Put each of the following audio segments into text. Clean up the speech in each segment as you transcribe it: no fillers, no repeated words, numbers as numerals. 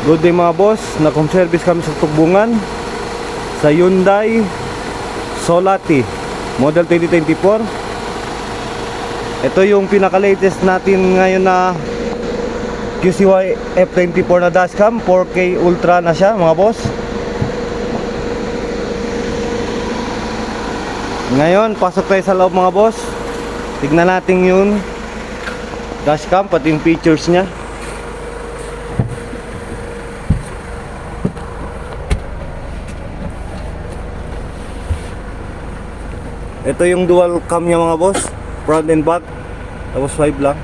Good day mga boss, na-home service kami sa Tubungan sa Hyundai Solati model 2024. Ito yung pinaka-latest natin ngayon na QCY F24 na dashcam. 4K Ultra na siya mga boss. Ngayon, pasok tayo sa loob mga boss. Tignan natin yung dashcam, pati yung features nya. Ito yung dual cam nya mga boss, front and back. Tapos 5 lang.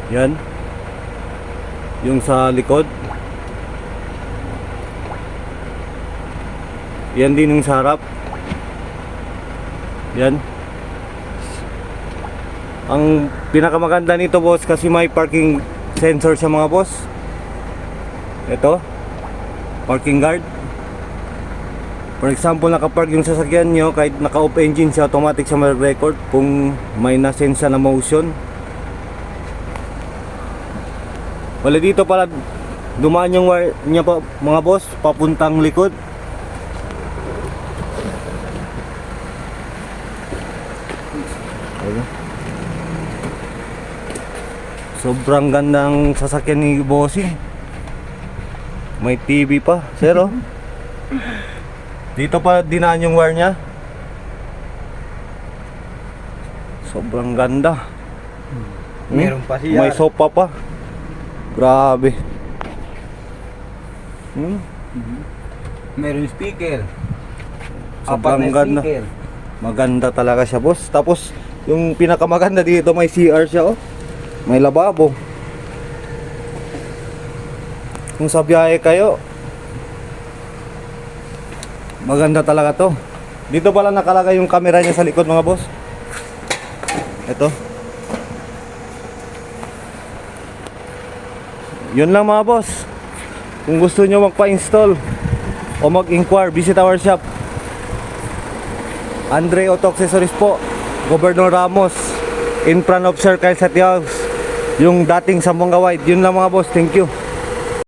Yan. Yung sa likod. Yan din yung sa harap. Yan. Ang pinakamaganda nito boss kasi may parking sensor siya mga boss. Ito, parking guard. For example, nakapark yung sasakyan nyo, kahit naka-off engine siya, automatic siya mag-record kung may na-sense na motion. Wala dito pala dumaan yung wire niya pa, mga boss, papuntang likod. Sobrang gandang sasakyan ni Bossing. May TV pa, sir oh. Dito pa dinaan yung wire niya. Sobrang ganda. Meron pa siya. May sofa pa. Grabe. Meron speaker. Sobrang Apat na ganda. speaker. Maganda talaga siya boss. Tapos yung pinakamaganda dito, may CR siya oh. May lababo. Kung sa biyahe kayo, maganda talaga to. Dito pala nakalagay yung camera niya sa likod mga boss. Ito. Yun lang mga boss. Kung gusto nyo magpa-install o mag-inquire, visit our shop. Andre Auto Accessories po, Governor Ramos, in front of Sir Kyle Satiaus, yung dating Sambonga White. Yun lang mga boss, thank you.